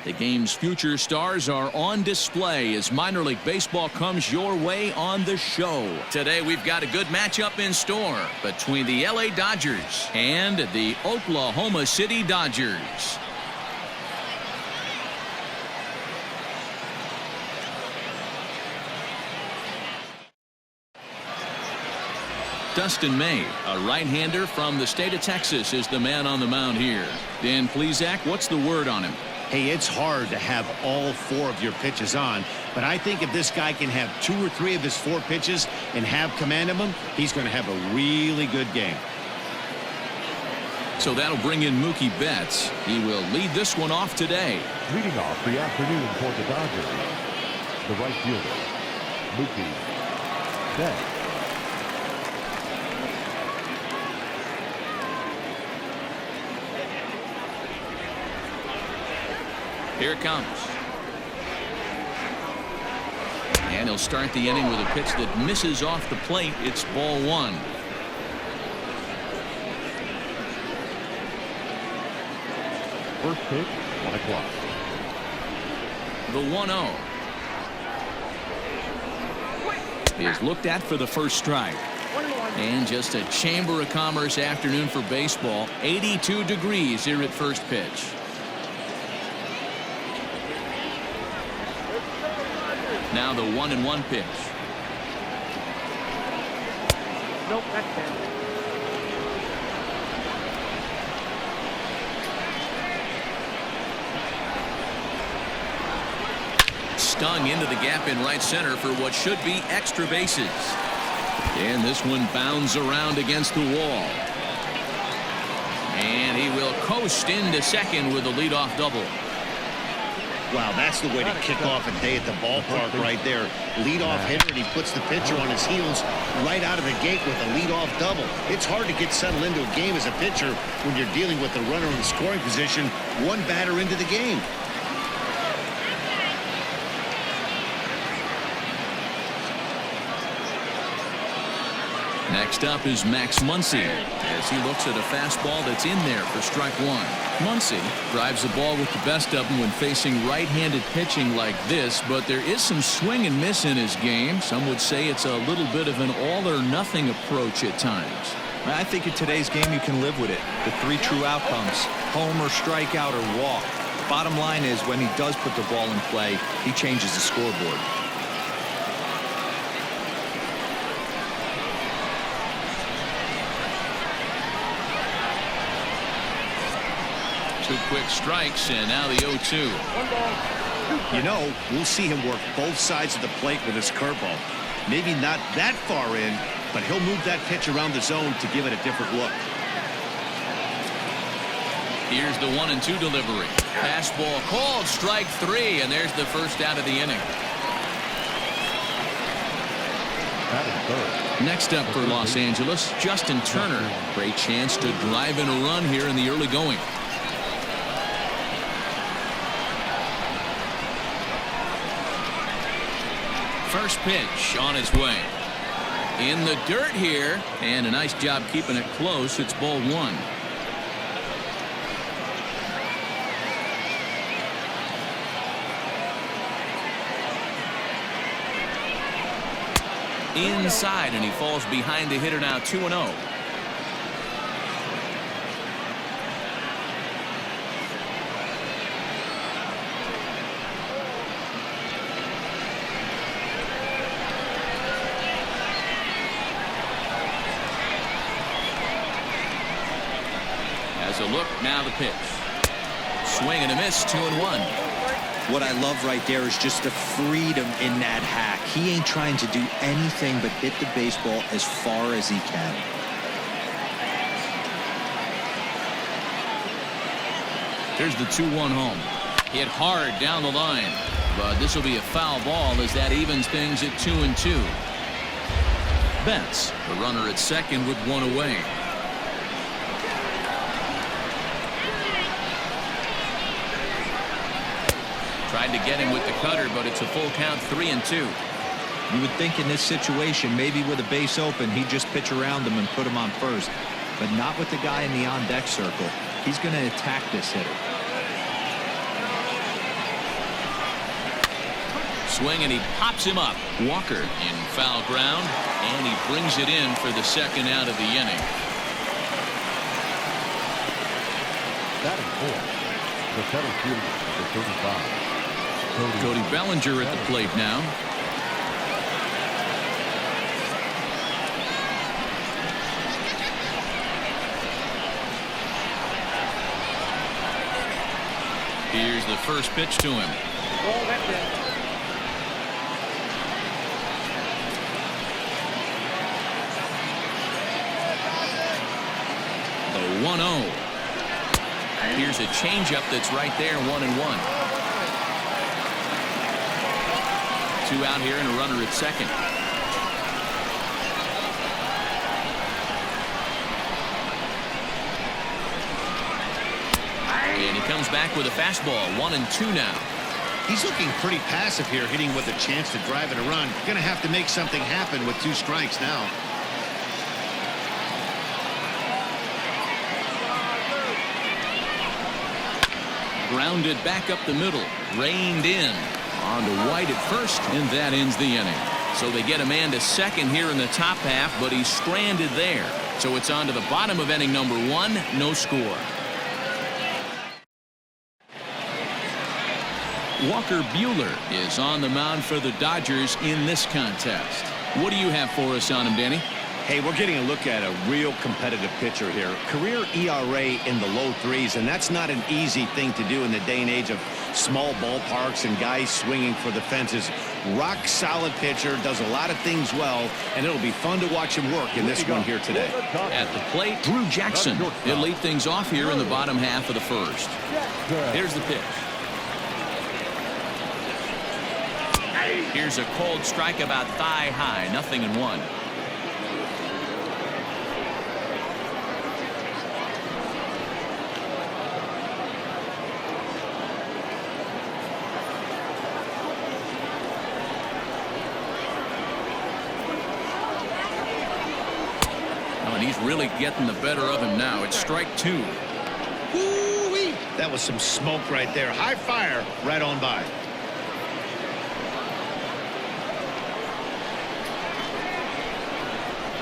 The game's future stars are on display as minor league baseball comes your way on the show. Today we've got a good matchup in store between the LA Dodgers and the Oklahoma City Dodgers. Dustin May, a right-hander from the state of Texas, is the man on the mound here. Dan Plesac, what's the word on him? Hey, it's hard to have all 4 of your pitches on, but I think if this guy can have 2 or 3 of his 4 pitches and have command of them, he's going to have a really good game. So that'll bring in Mookie Betts. He will lead this one off today. Leading off the afternoon for the Dodgers, the right fielder, Mookie Betts. Here it comes. And he'll start the inning with a pitch that misses off the plate. It's ball 1. First pitch, 1 o'clock. The 1-0 is looked at for the first strike. And just a Chamber of Commerce afternoon for baseball. 82 degrees here at first pitch. Now the 1-1 pitch. Nope, that's bad. Stung into the gap in right center for what should be extra bases. And this one bounds around against the wall. And he will coast into second with a leadoff double. Wow, that's the way to kick off a day at the ballpark right there. Leadoff hitter, and he puts the pitcher on his heels right out of the gate with a leadoff double. It's hard to get settled into a game as a pitcher when you're dealing with the runner in scoring position 1 batter into the game. Next up is Max Muncy as he looks at a fastball that's in there for strike 1. Muncy drives the ball with the best of them when facing right-handed pitching like this, but there is some swing and miss in his game. Some would say it's a little bit of an all-or-nothing approach at times. I think in today's game you can live with it. The 3 true outcomes: homer, strikeout, or walk. Bottom line is when he does put the ball in play, he changes the scoreboard. 2 quick strikes, and now the 0-2. You know, we'll see him work both sides of the plate with his curveball. Maybe not that far in, but he'll move that pitch around the zone to give it a different look. Here's the 1-2 delivery. Fastball called, strike 3, and there's the first out of the inning. Next up for Los Angeles, Justin Turner. Great chance to drive in a run here in the early going. First pitch on its way. In the dirt here, and a nice job keeping it close. It's ball 1. Inside, and he falls behind the hitter now. 2-0. As a look, now the pitch. Swing and a miss, 2-1. What I love right there is just the freedom in that hack. He ain't trying to do anything but hit the baseball as far as he can. Here's the 2-1 home. Hit hard down the line, but this will be a foul ball as that evens things at 2-2. Betts, the runner at second with 1 away. Tried to get him with the cutter, but it's a full count, 3-2. You would think in this situation, maybe with a base open, he'd just pitch around him and put him on first. But not with the guy in the on-deck circle. He's going to attack this hitter. swing, and he pops him up. Walker in foul ground, and he brings it in for the second out of the inning. Batting fourth, the center fielder, number 35. Cody Bellinger at the plate now. Here's the first pitch to him. Oh, that's it. The 1-0. Here's a changeup that's right there, 1-1. 2 out here and a runner at second. And he comes back with a fastball, 1-2 now. He's looking pretty passive here, hitting with a chance to drive in a run. Going to have to make something happen with 2 strikes now. Grounded back up the middle, reined in. On to White at first, and that ends the inning. So they get a man to second here in the top half, but he's stranded there. So it's on to the bottom of inning number 1, no score. Walker Buehler is on the mound for the Dodgers in this contest. What do you have for us on him, Danny? Hey, we're getting a look at a real competitive pitcher here. Career ERA in the low 3s, and that's not an easy thing to do in the day and age of small ballparks and guys swinging for the fences. Rock solid pitcher, does a lot of things well, and it'll be fun to watch him work in this one here today. At the plate, Drew Jackson. He'll lead things off here in the bottom half of the first. Here's the pitch. Here's a cold strike about thigh high, 0-1. And he's really getting the better of him now. It's strike 2. Woo-wee. That was some smoke right there. High fire right on by.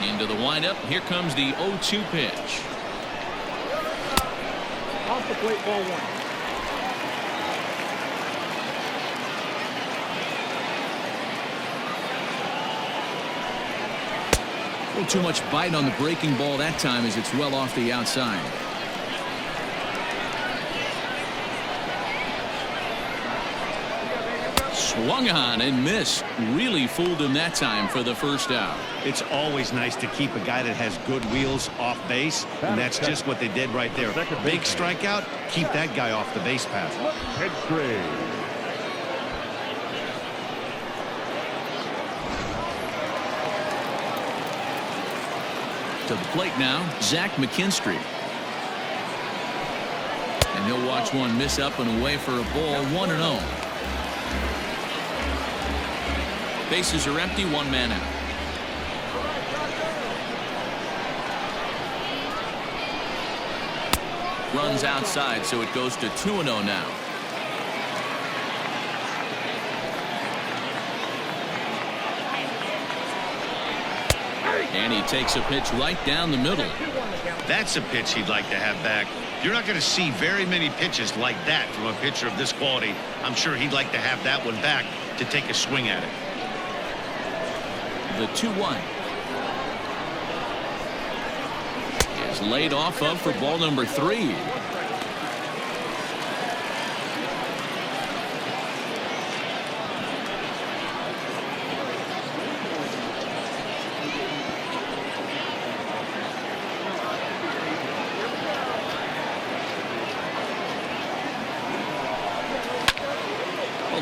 Into the windup. Here comes the 0-2 pitch. Off the plate, ball 1. A little too much bite on the breaking ball that time as it's well off the outside. Swung on and missed. Really fooled him that time for the first out. It's always nice to keep a guy that has good wheels off base, and that's just what they did right there. Big strikeout, keep that guy off the base path. Head straight. To the plate now, Zach McKinstry. And he'll watch one miss up and away for a ball, 1-0. Bases are empty, 1 man out. Runs outside, so it goes to 2-0 now. And he takes a pitch right down the middle. That's a pitch he'd like to have back. You're not going to see very many pitches like that from a pitcher of this quality. I'm sure he'd like to have that one back to take a swing at it. The 2-1 is laid off of for ball number 3.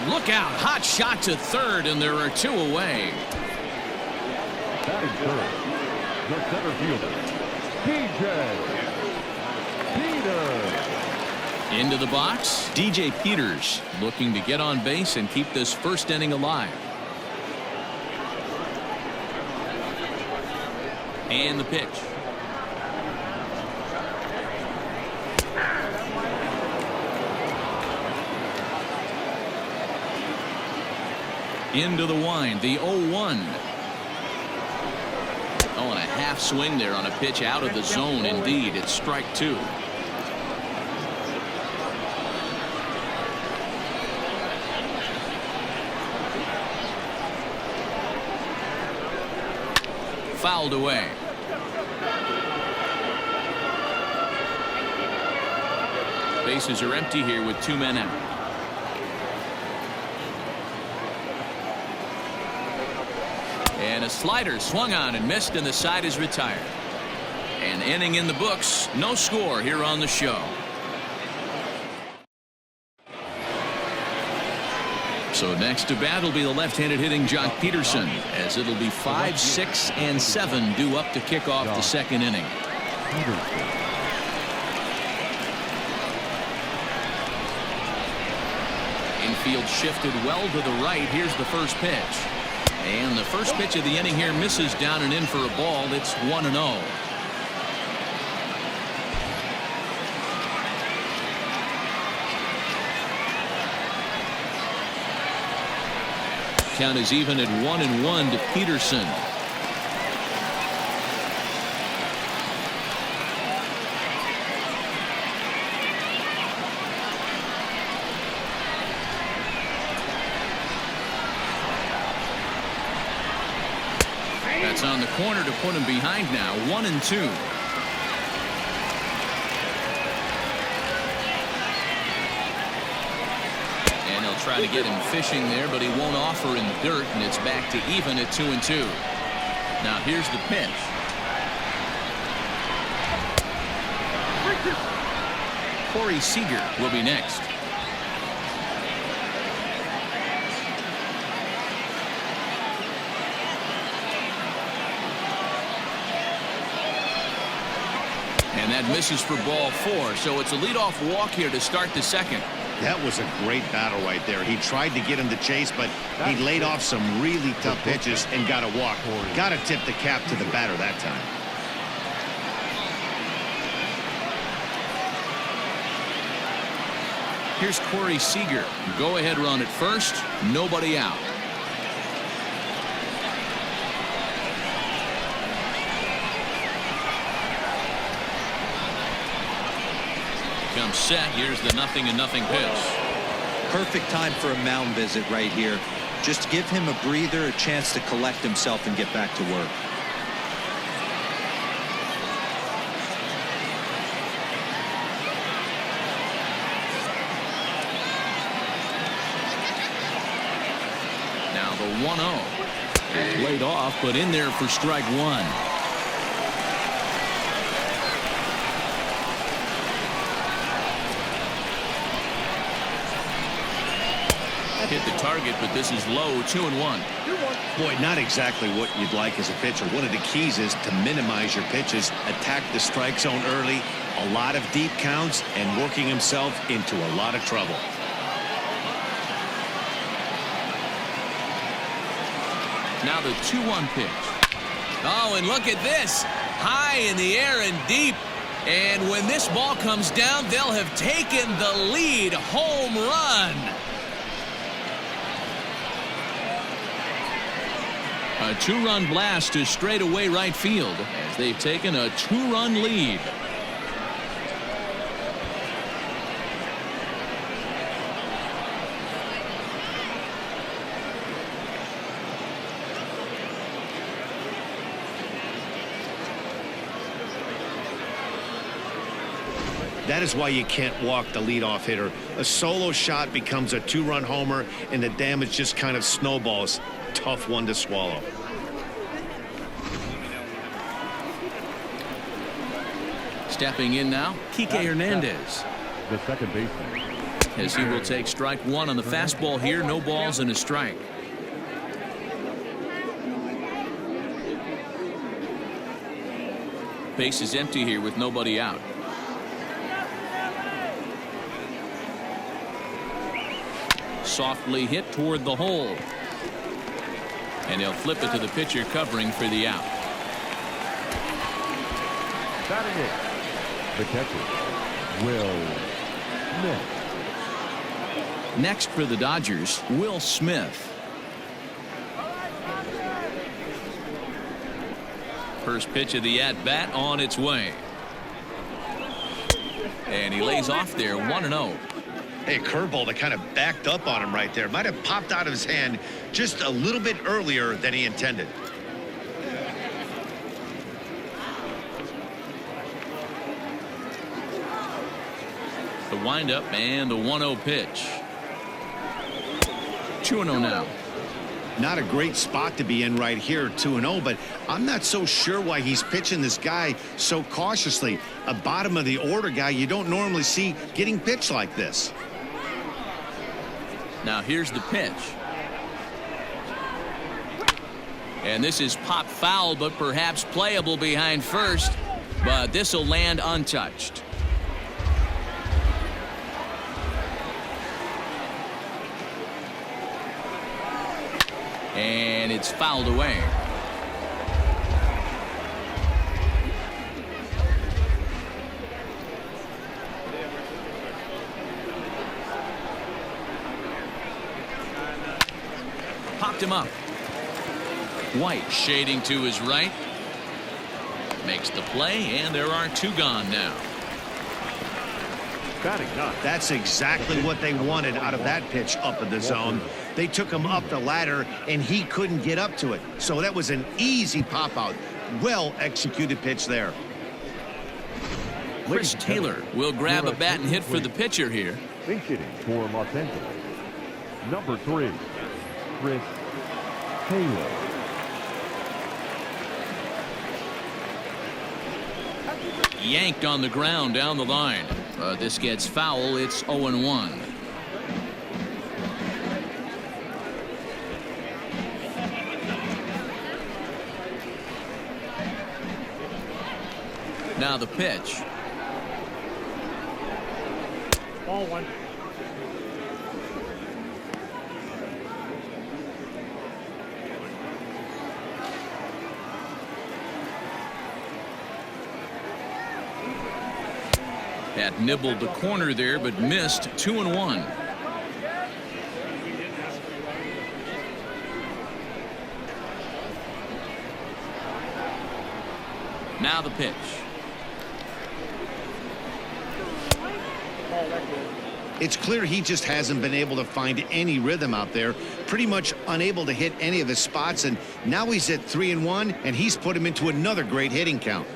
Look out, hot shot to third, and there are 2 away. Batting third, the center fielder, DJ Peters. Into the box, DJ Peters looking to get on base and keep this first inning alive. And the pitch. Into the wind, the 0-1. Oh, and a half swing there on a pitch out of the zone. Indeed, it's strike 2. Fouled away. Bases are empty here with 2 men out. And a slider swung on and missed, and the side is retired. An inning in the books. No score here on the show. So next to bat will be the left-handed hitting Jock Peterson, as it'll be 5, 6, and 7 due up to kick off the second inning. Infield shifted well to the right. Here's the first pitch. And the first pitch of the inning here misses down and in for a ball. It's 1-0. Count is even at 1-1 to Peterson. That's on the corner to put him behind now. 1-2. And he'll try to get him fishing there, but he won't offer in the dirt, and it's back to even at 2-2. Now here's the pitch. Corey Seager will be next. And that misses for ball 4. So it's a leadoff walk here to start the second. That was a great battle right there. He tried to get him to chase, but he laid off some really tough pitches and got a walk. Got to tip the cap to the batter that time. Here's Corey Seager. Go ahead run at first. Nobody out. Comes set. Here's the 0-0 pitch. Perfect time for a mound visit right here. Just give him a breather, a chance to collect himself and get back to work. Now the 1-0. Laid off, but in there for strike 1. Hit the target, but this is low. 2-1. Boy, not exactly what you'd like as a pitcher. One of the keys is to minimize your pitches, attack the strike zone early, a lot of deep counts, and working himself into a lot of trouble. Now the 2-1 pitch. Oh, and look at this. High in the air and deep. And when this ball comes down, they'll have taken the lead. Home run. A 2-run blast to straightaway right field as they've taken a 2-run lead. That is why you can't walk the leadoff hitter. A solo shot becomes a 2-run homer, and the damage just kind of snowballs. Tough one to swallow. Stepping in now, Kike Hernandez. The second baseman. As he will take strike 1 on the fastball here. No balls and a strike. Base is empty here with nobody out. Softly hit toward the hole. And he'll flip it to the pitcher covering for the out. Batting it, the catcher, Will Smith. Next for the Dodgers, Will Smith. First pitch of the at-bat on its way. And he lays off there 1-0. Hey, a curveball that kind of backed up on him right there. Might have popped out of his hand just a little bit earlier than he intended. The windup and the 1-0 pitch. 2-0 now. Not a great spot to be in right here, 2-0, but I'm not so sure why he's pitching this guy so cautiously. A bottom of the order guy you don't normally see getting pitched like this. Now here's the pitch. And this is pop foul, but perhaps playable behind first. But this will land untouched. And it's fouled away. Popped him up. White shading to his right. Makes the play, and there are two gone now. That's exactly what they wanted out of that pitch up in the zone. They took him up the ladder, and he couldn't get up to it. So that was an easy pop-out. Well-executed pitch there. Chris Taylor will grab a bat and hit for the pitcher here. Base hitting for Los Angeles, number 3, Chris Taylor. Yanked on the ground down the line. This gets foul. It's 0-1. Now the pitch. Ball one. That nibbled the corner there, but missed. 2-1. Now the pitch. It's clear he just hasn't been able to find any rhythm out there. Pretty much unable to hit any of his spots, and now he's at 3-1, and he's put him into another great hitting count.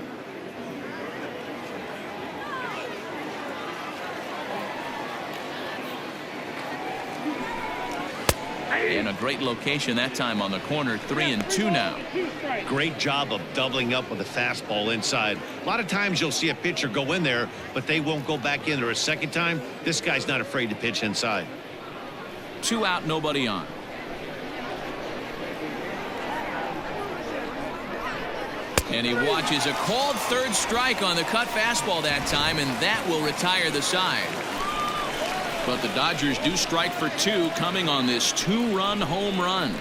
And a great location that time on the corner. 3-2 now. Great job of doubling up with a fastball inside. A lot of times you'll see a pitcher go in there, but they won't go back in there a second time. This guy's not afraid to pitch inside. 2 out, nobody on. And he watches a called third strike on the cut fastball that time, and that will retire the side. But the Dodgers do strike for 2 coming on this 2-run home run.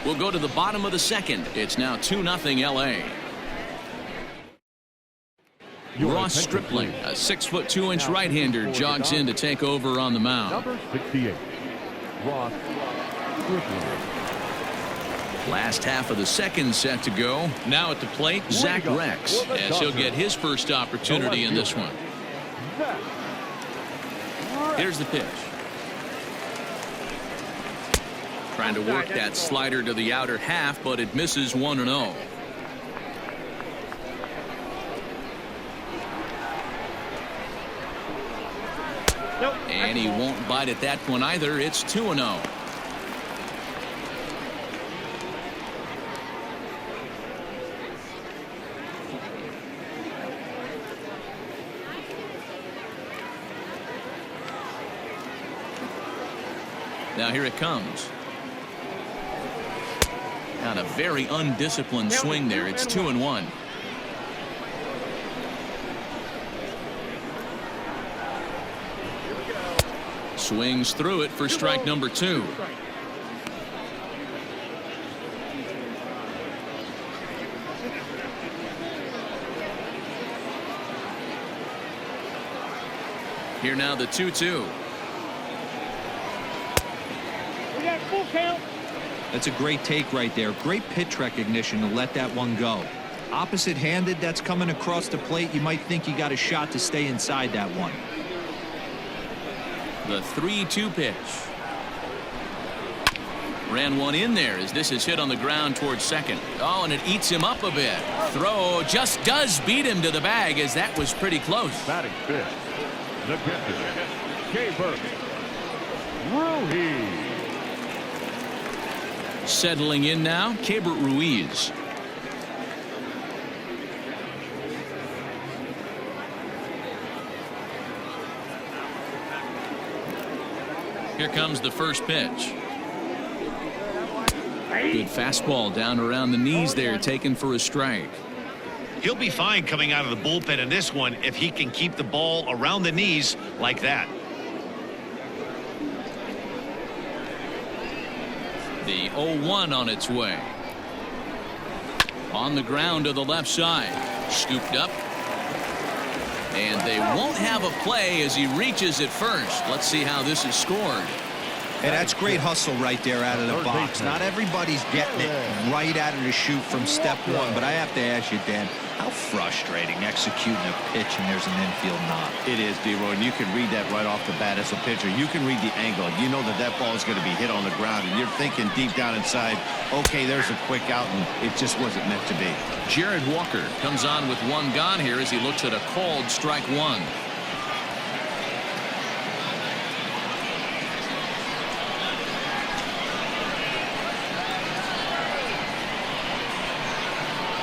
We'll go to the bottom of the second. It's now 2-0 LA. Ross Stripling, a 6' 2" right-hander, jogs in to take over on the mound. Number 68, Ross Stripling. Last half of the second set to go. Now at the plate, Zach Rex, as he'll get his first opportunity in this one. Here's the pitch. Trying to work that slider to the outer half, but it misses 1-0. And he won't bite at that one either. It's 2-0. Now here it comes. Got a very undisciplined swing there. It's 2-1. Swings through it for strike number 2. Here now the 2-2. That's a great take right there. Great pitch recognition to let that one go. Opposite-handed, that's coming across the plate. You might think you got a shot to stay inside that one. The 3-2 pitch. Ran one in there as this is hit on the ground towards second. Oh, and it eats him up a bit. Throw just does beat him to the bag as that was pretty close. Batting fifth, the catcher, Javier Báez. Settling in now, Keibert Ruiz. Here comes the first pitch. Good fastball down around the knees there, taken for a strike. He'll be fine coming out of the bullpen in this one if he can keep the ball around the knees like that. The 0-1 on its way. On the ground to the left side. Scooped up. And they won't have a play as he reaches at first. Let's see how this is scored. Hey, that's great hustle right there out of the box. Not everybody's getting it right out of the chute from step one, but I have to ask you, Dan, how frustrating executing a pitch and there's an infield knock. It is, D-Roy, and you can read that right off the bat as a pitcher. You can read the angle. You know that that ball is going to be hit on the ground, and you're thinking deep down inside, okay, there's a quick out, and it just wasn't meant to be. Jared Walker comes on with one gone here as he looks at a called strike one.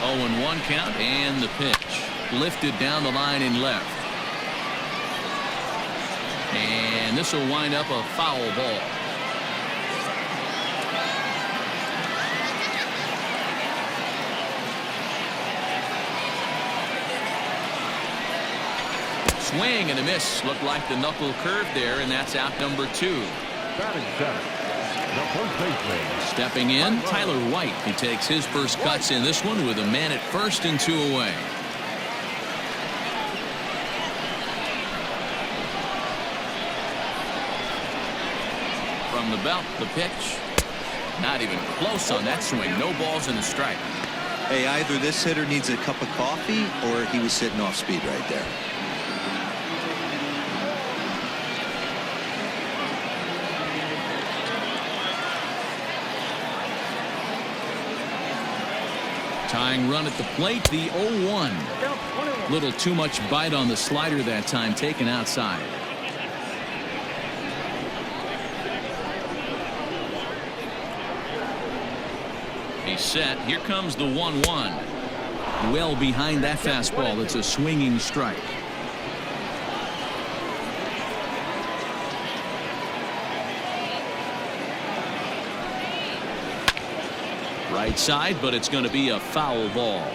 Oh, and 1 count, and the pitch lifted down the line in left. And this will wind up a foul ball. Swing and a miss. Looked like the knuckle curve there, and that's out number 2. Batting seventh, the first baseman. Stepping in, Tyler White. He takes his first cuts in this one with a man at first and 2 away. From the belt, the pitch. Not even close on that swing. No balls and a strike. Hey, either this hitter needs a cup of coffee or he was sitting off speed right there. Tying run at the plate, the 0-1. Little too much bite on the slider that time, taken outside. He's set. Here comes the 1-1. Well behind that fastball. It's a swinging strike. Right side, but it's going to be a foul ball.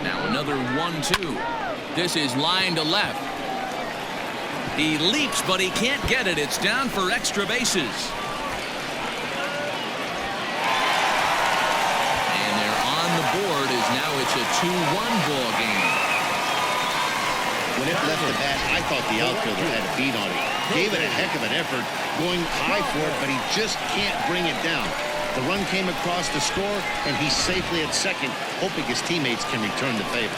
Now another 1-2. This is line to left. He leaps, but he can't get it. It's down for extra bases. And they're on the board as now it's a 2-1 ball game. When it left the bat, I thought the outfielder had a beat on it. Gave it a heck of an effort, going high for it, but he just can't bring it down. The run came across to score, and he's safely at second, hoping his teammates can return the favor.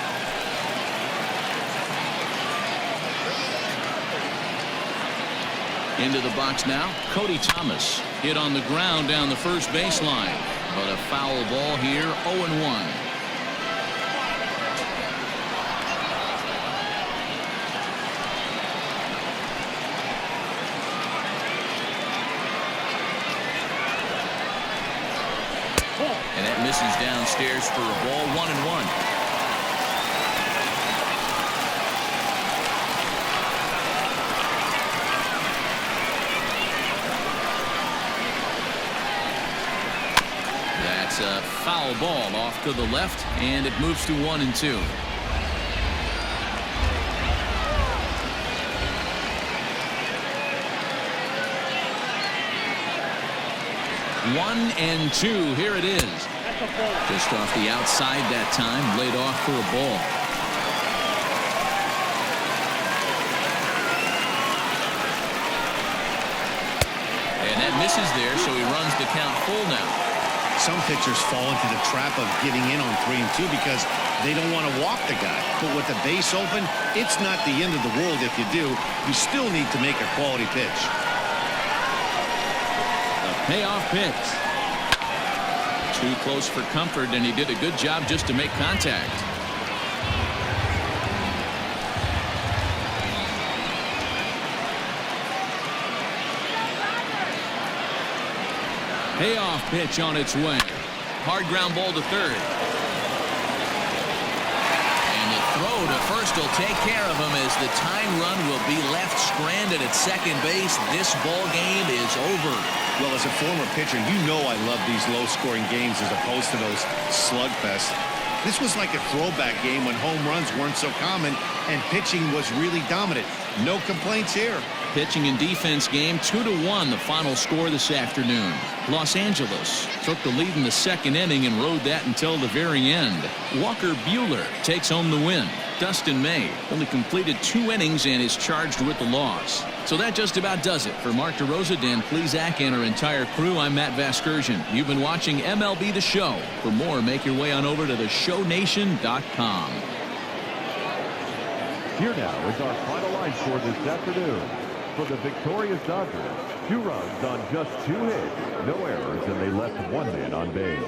Into the box now, Cody Thomas. Hit on the ground down the first baseline. But a foul ball here, 0-1. And that misses downstairs for a ball, 1-1. That's a foul ball off to the left, and it moves to 1-2. One and two. Here it is. Just off the outside that time, laid off for a ball. that misses there, so he runs the count full now. Some pitchers fall into the trap of getting in on 3-2 because they don't want to walk the guy. But with the base open, it's not the end of the world if you do. You still need to make a quality pitch. A payoff pitch. Too close for comfort, and he did a good job just to make contact. Payoff pitch on its way. Hard ground ball to third. And the throw to first will take care of him as the tying run will be left stranded at second base. This ball game is over. Well, as a former pitcher, you know I love these low-scoring games as opposed to those slugfests. This was like a throwback game when home runs weren't so common and pitching was really dominant. No complaints here. Pitching and defense game 2-1 the final score this afternoon. Los Angeles took the lead in the second inning and rode that until the very end. Walker Buehler takes home the win. Dustin May only completed 2 innings and is charged with the loss. So that just about does it. For Mark DeRosa, Dan Plesac, and our entire crew, I'm Matt Vasgersian. You've been watching MLB The Show. For more, make your way on over to theshownation.com. Here now is our final line score this afternoon. For the victorious Dodgers, 2 runs on just 2 hits, no errors, and they left 1 man on base.